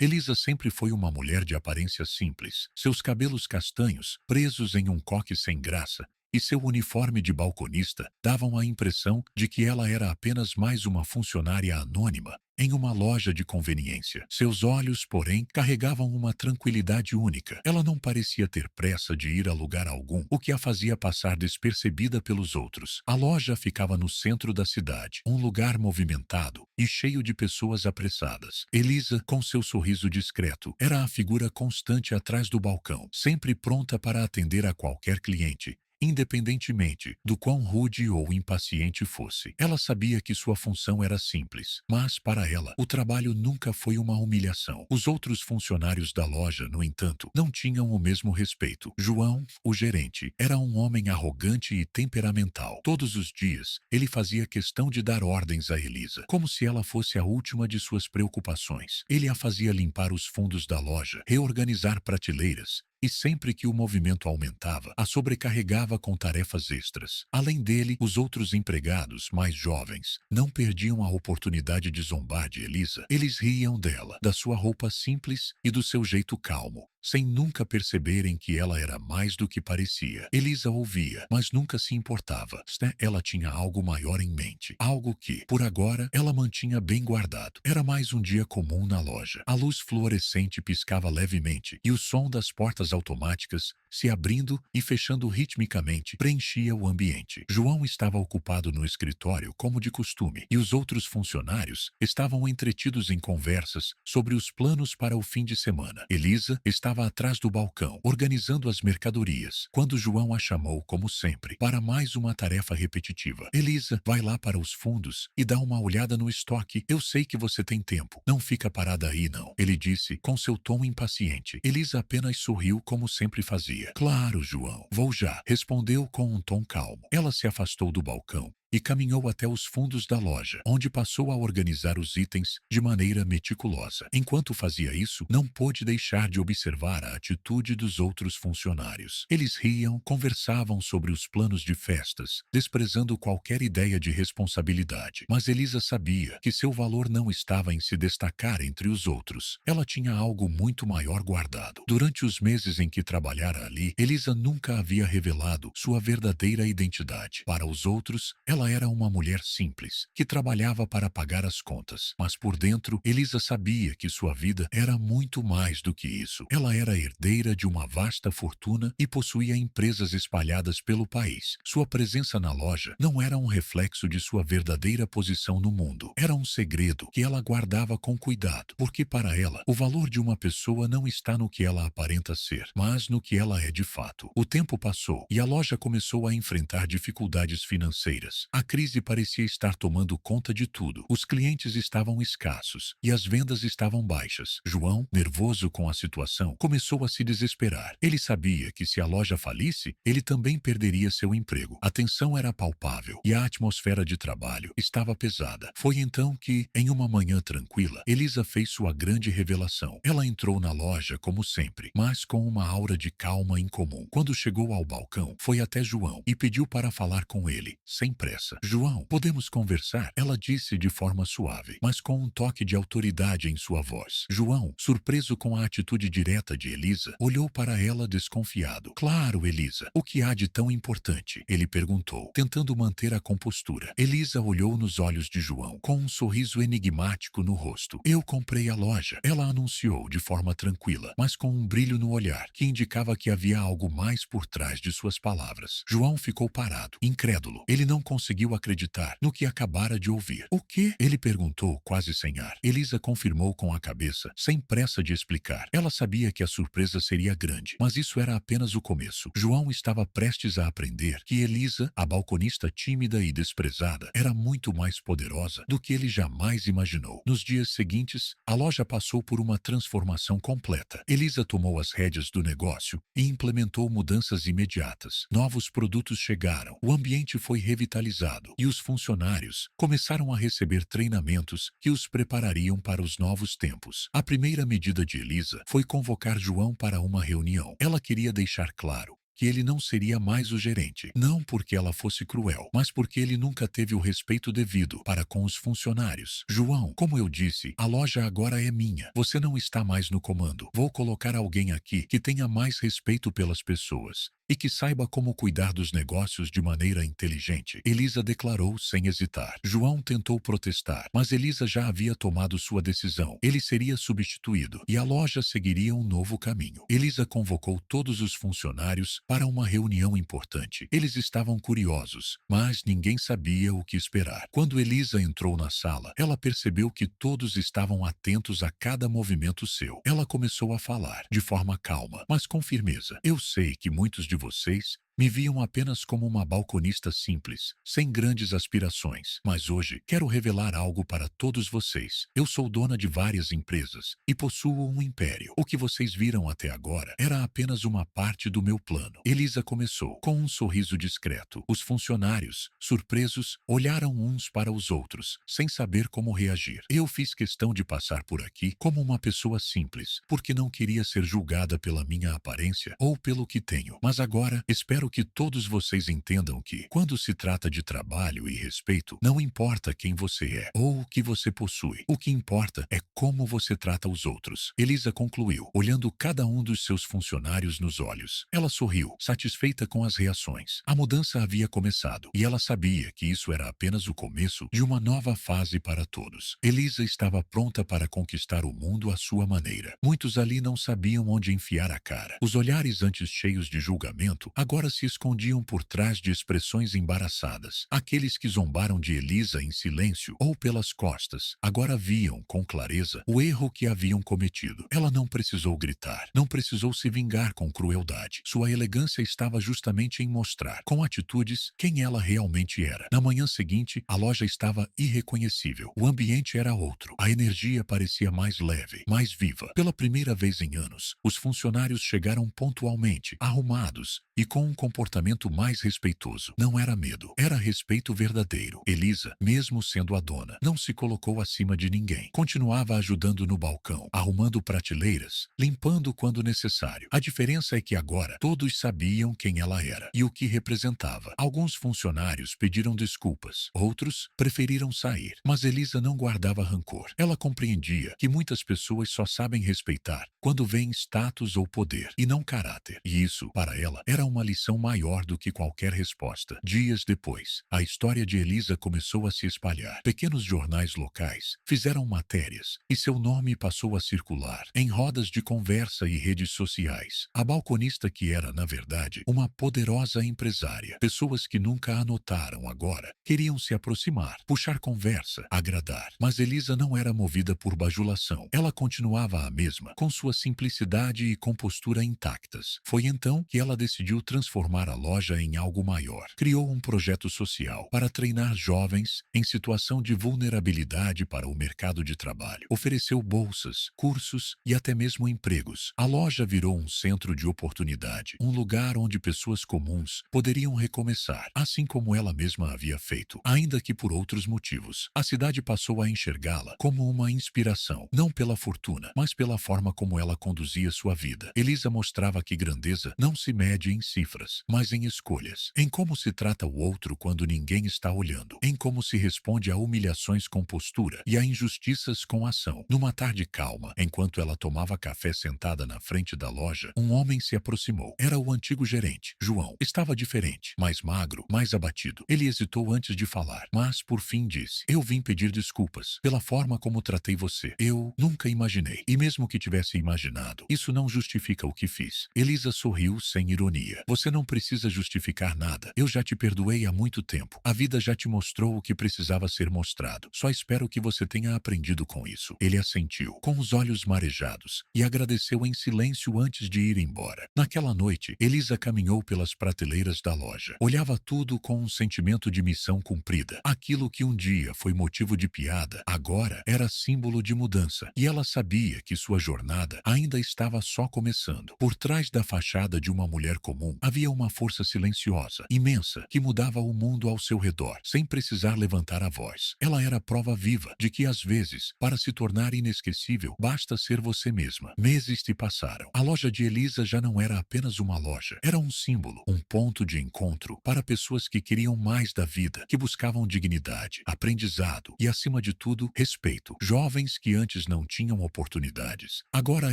Elisa sempre foi uma mulher de aparência simples. Seus cabelos castanhos, presos em um coque sem graça, e seu uniforme de balconista davam a impressão de que ela era apenas mais uma funcionária anônima em uma loja de conveniência. Seus olhos, porém, carregavam uma tranquilidade única. Ela não parecia ter pressa de ir a lugar algum, o que a fazia passar despercebida pelos outros. A loja ficava no centro da cidade, um lugar movimentado e cheio de pessoas apressadas. Elisa, com seu sorriso discreto, era a figura constante atrás do balcão, sempre pronta para atender a qualquer cliente, independentemente do quão rude ou impaciente fosse. Ela sabia que sua função era simples, mas, para ela, o trabalho nunca foi uma humilhação. Os outros funcionários da loja, no entanto, não tinham o mesmo respeito. João, o gerente, era um homem arrogante e temperamental. Todos os dias, ele fazia questão de dar ordens a Elisa, como se ela fosse a última de suas preocupações. Ele a fazia limpar os fundos da loja, reorganizar prateleiras, e sempre que o movimento aumentava, a sobrecarregava com tarefas extras. Além dele, os outros empregados, mais jovens, não perdiam a oportunidade de zombar de Elisa. Eles riam dela, da sua roupa simples e do seu jeito calmo, sem nunca perceberem que ela era mais do que parecia. Elisa ouvia, mas nunca se importava. Ela tinha algo maior em mente, algo que, por agora, ela mantinha bem guardado. Era mais um dia comum na loja. A luz fluorescente piscava levemente e o som das portas automáticas, se abrindo e fechando ritmicamente, preenchia o ambiente. João estava ocupado no escritório, como de costume, e os outros funcionários estavam entretidos em conversas sobre os planos para o fim de semana. Elisa estava atrás do balcão, organizando as mercadorias, quando João a chamou, como sempre, para mais uma tarefa repetitiva. Elisa, vai lá para os fundos e dá uma olhada no estoque. Eu sei que você tem tempo. Não fica parada aí, não. Ele disse, com seu tom impaciente. Elisa apenas sorriu, como sempre fazia. Claro, João. Vou já, respondeu com um tom calmo. Ela se afastou do balcão e caminhou até os fundos da loja, onde passou a organizar os itens de maneira meticulosa. Enquanto fazia isso, não pôde deixar de observar a atitude dos outros funcionários. Eles riam, conversavam sobre os planos de festas, desprezando qualquer ideia de responsabilidade. Mas Elisa sabia que seu valor não estava em se destacar entre os outros. Ela tinha algo muito maior guardado. Durante os meses em que trabalhara ali, Elisa nunca havia revelado sua verdadeira identidade. Para os outros, ela era uma mulher simples, que trabalhava para pagar as contas. Mas por dentro, Elisa sabia que sua vida era muito mais do que isso. Ela era herdeira de uma vasta fortuna e possuía empresas espalhadas pelo país. Sua presença na loja não era um reflexo de sua verdadeira posição no mundo. Era um segredo que ela guardava com cuidado, porque para ela, o valor de uma pessoa não está no que ela aparenta ser, mas no que ela é de fato. O tempo passou e a loja começou a enfrentar dificuldades financeiras. A crise parecia estar tomando conta de tudo. Os clientes estavam escassos e as vendas estavam baixas. João, nervoso com a situação, começou a se desesperar. Ele sabia que se a loja falisse, ele também perderia seu emprego. A tensão era palpável e a atmosfera de trabalho estava pesada. Foi então que, em uma manhã tranquila, Elisa fez sua grande revelação. Ela entrou na loja como sempre, mas com uma aura de calma incomum. Quando chegou ao balcão, foi até João e pediu para falar com ele, sem pressa. João, podemos conversar? Ela disse de forma suave, mas com um toque de autoridade em sua voz. João, surpreso com a atitude direta de Elisa, olhou para ela desconfiado. Claro, Elisa. O que há de tão importante? Ele perguntou, tentando manter a compostura. Elisa olhou nos olhos de João, com um sorriso enigmático no rosto. Eu comprei a loja. Ela anunciou de forma tranquila, mas com um brilho no olhar, que indicava que havia algo mais por trás de suas palavras. João ficou parado, incrédulo. Ele não conseguiu acreditar no que acabara de ouvir. O quê? Ele perguntou, quase sem ar. Elisa confirmou com a cabeça, sem pressa de explicar. Ela sabia que a surpresa seria grande, mas isso era apenas o começo. João estava prestes a aprender que Elisa, a balconista tímida e desprezada, era muito mais poderosa do que ele jamais imaginou. Nos dias seguintes, a loja passou por uma transformação completa. Elisa tomou as rédeas do negócio e implementou mudanças imediatas. Novos produtos chegaram, o ambiente foi revitalizado e os funcionários começaram a receber treinamentos que os preparariam para os novos tempos. A primeira medida de Elisa foi convocar João para uma reunião. Ela queria deixar claro que ele não seria mais o gerente. Não porque ela fosse cruel, mas porque ele nunca teve o respeito devido para com os funcionários. João, como eu disse, a loja agora é minha. Você não está mais no comando. Vou colocar alguém aqui que tenha mais respeito pelas pessoas e que saiba como cuidar dos negócios de maneira inteligente. Elisa declarou sem hesitar. João tentou protestar, mas Elisa já havia tomado sua decisão. Ele seria substituído e a loja seguiria um novo caminho. Elisa convocou todos os funcionários para uma reunião importante. Eles estavam curiosos, mas ninguém sabia o que esperar. Quando Elisa entrou na sala, ela percebeu que todos estavam atentos a cada movimento seu. Ela começou a falar, de forma calma, mas com firmeza. Eu sei que muitos de vocês me viam apenas como uma balconista simples, sem grandes aspirações. Mas hoje quero revelar algo para todos vocês. Eu sou dona de várias empresas e possuo um império. O que vocês viram até agora era apenas uma parte do meu plano. Elisa começou, com um sorriso discreto. Os funcionários, surpresos, olharam uns para os outros, sem saber como reagir. Eu fiz questão de passar por aqui como uma pessoa simples, porque não queria ser julgada pela minha aparência ou pelo que tenho. Mas agora, espero que todos vocês entendam que, quando se trata de trabalho e respeito, não importa quem você é ou o que você possui. O que importa é como você trata os outros. Elisa concluiu, olhando cada um dos seus funcionários nos olhos. Ela sorriu, satisfeita com as reações. A mudança havia começado e ela sabia que isso era apenas o começo de uma nova fase para todos. Elisa estava pronta para conquistar o mundo à sua maneira. Muitos ali não sabiam onde enfiar a cara. Os olhares antes cheios de julgamento agora se escondiam por trás de expressões embaraçadas. Aqueles que zombaram de Elisa em silêncio ou pelas costas agora viam com clareza o erro que haviam cometido. Ela não precisou gritar, não precisou se vingar com crueldade. Sua elegância estava justamente em mostrar, com atitudes, quem ela realmente era. Na manhã seguinte, a loja estava irreconhecível. O ambiente era outro. A energia parecia mais leve, mais viva. Pela primeira vez em anos, os funcionários chegaram pontualmente, arrumados e com um comportamento mais respeitoso. Não era medo, era respeito verdadeiro. Elisa, mesmo sendo a dona, não se colocou acima de ninguém. Continuava ajudando no balcão, arrumando prateleiras, limpando quando necessário. A diferença é que agora todos sabiam quem ela era e o que representava. Alguns funcionários pediram desculpas, outros preferiram sair. Mas Elisa não guardava rancor. Ela compreendia que muitas pessoas só sabem respeitar quando veem status ou poder, e não caráter. E isso, para ela, era uma lição maior do que qualquer resposta. Dias depois, a história de Elisa começou a se espalhar. Pequenos jornais locais fizeram matérias e seu nome passou a circular em rodas de conversa e redes sociais. A balconista que era, na verdade, uma poderosa empresária. Pessoas que nunca a notaram agora queriam se aproximar, puxar conversa, agradar. Mas Elisa não era movida por bajulação. Ela continuava a mesma, com sua simplicidade e compostura intactas. Foi então que ela decidiu transformar a loja em algo maior. Criou um projeto social para treinar jovens em situação de vulnerabilidade para o mercado de trabalho. Ofereceu bolsas, cursos e até mesmo empregos. A loja virou um centro de oportunidade, um lugar onde pessoas comuns poderiam recomeçar, assim como ela mesma havia feito, ainda que por outros motivos. A cidade passou a enxergá-la como uma inspiração, não pela fortuna, mas pela forma como ela conduzia sua vida. Elisa mostrava que grandeza não se mede em cifras, mas em escolhas, em como se trata o outro quando ninguém está olhando, em como se responde a humilhações com postura e a injustiças com ação. Numa tarde calma, enquanto ela tomava café sentada na frente da loja, um homem se aproximou. Era o antigo gerente, João. Estava diferente, mais magro, mais abatido. Ele hesitou antes de falar, mas por fim disse: "Eu vim pedir desculpas pela forma como tratei você. Eu nunca imaginei. E mesmo que tivesse imaginado, isso não justifica o que fiz." Elisa sorriu sem ironia. "Você não precisa justificar nada. Eu já te perdoei há muito tempo. A vida já te mostrou o que precisava ser mostrado. Só espero que você tenha aprendido com isso." Ele assentiu, com os olhos marejados, e agradeceu em silêncio antes de ir embora. Naquela noite, Elisa caminhou pelas prateleiras da loja. Olhava tudo com um sentimento de missão cumprida. Aquilo que um dia foi motivo de piada, agora era símbolo de mudança. E ela sabia que sua jornada ainda estava só começando. Por trás da fachada de uma mulher comum, havia Havia uma força silenciosa, imensa, que mudava o mundo ao seu redor, sem precisar levantar a voz. Ela era a prova viva de que, às vezes, para se tornar inesquecível, basta ser você mesma. Meses se passaram. A loja de Elisa já não era apenas uma loja. Era um símbolo, um ponto de encontro para pessoas que queriam mais da vida, que buscavam dignidade, aprendizado e, acima de tudo, respeito. Jovens que antes não tinham oportunidades, agora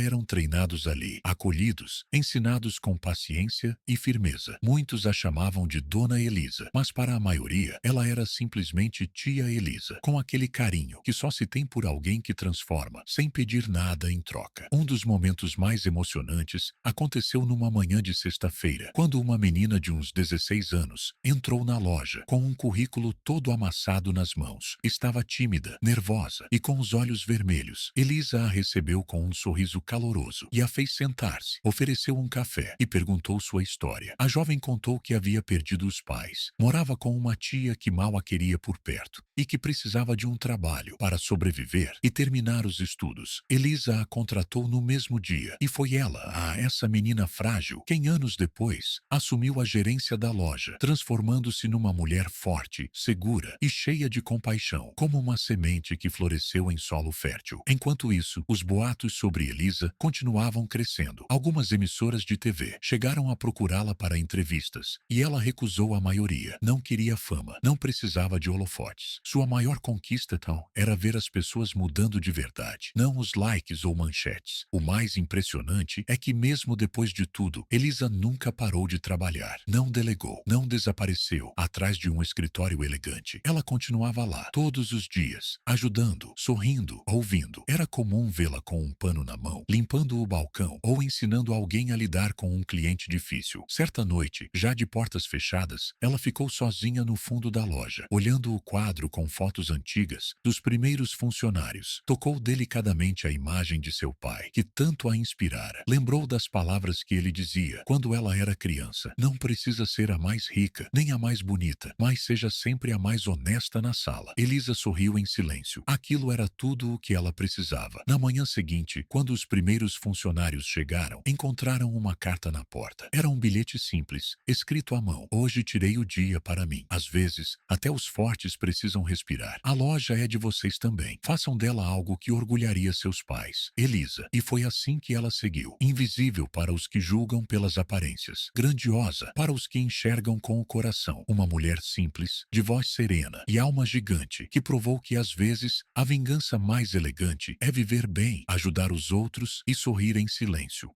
eram treinados ali, acolhidos, ensinados com paciência e firmeza. Muitos a chamavam de Dona Elisa, mas para a maioria, ela era simplesmente Tia Elisa, com aquele carinho que só se tem por alguém que transforma, sem pedir nada em troca. Um dos momentos mais emocionantes aconteceu numa manhã de sexta-feira, quando uma menina de uns 16 anos entrou na loja com um currículo todo amassado nas mãos. Estava tímida, nervosa e com os olhos vermelhos. Elisa a recebeu com um sorriso caloroso e a fez sentar-se. Ofereceu um café e perguntou sua história. A jovem contou que havia perdido os pais. Morava com uma tia que mal a queria por perto e que precisava de um trabalho para sobreviver e terminar os estudos. Elisa a contratou no mesmo dia e foi ela, essa menina frágil, quem anos depois assumiu a gerência da loja, transformando-se numa mulher forte, segura e cheia de compaixão, como uma semente que floresceu em solo fértil. Enquanto isso, os boatos sobre Elisa continuavam crescendo. Algumas emissoras de TV chegaram a procurá-la para entrevistas e ela recusou a maioria. Não queria fama, não precisava de holofotes. Sua maior conquista, então, era ver as pessoas mudando de verdade, não os likes ou manchetes. O mais impressionante é que, mesmo depois de tudo, Elisa nunca parou de trabalhar. Não delegou, não desapareceu atrás de um escritório elegante. Ela continuava lá, todos os dias, ajudando, sorrindo, ouvindo. Era comum vê-la com um pano na mão, limpando o balcão ou ensinando alguém a lidar com um cliente difícil. Certa noite, já de portas fechadas, ela ficou sozinha no fundo da loja, olhando o quadro com fotos antigas dos primeiros funcionários. Tocou delicadamente a imagem de seu pai, que tanto a inspirara. Lembrou das palavras que ele dizia quando ela era criança: não precisa ser a mais rica, nem a mais bonita, mas seja sempre a mais honesta na sala. Elisa sorriu em silêncio. Aquilo era tudo o que ela precisava. Na manhã seguinte, quando os primeiros funcionários chegaram, encontraram uma carta na porta. Era um bilhete simples, escrito à mão: hoje tirei o dia para mim. Às vezes, até os fortes precisam respirar. A loja é de vocês também. Façam dela algo que orgulharia seus pais. Elisa. E foi assim que ela seguiu. Invisível para os que julgam pelas aparências. Grandiosa para os que enxergam com o coração. Uma mulher simples, de voz serena e alma gigante, que provou que às vezes a vingança mais elegante é viver bem, ajudar os outros e sorrir em silêncio.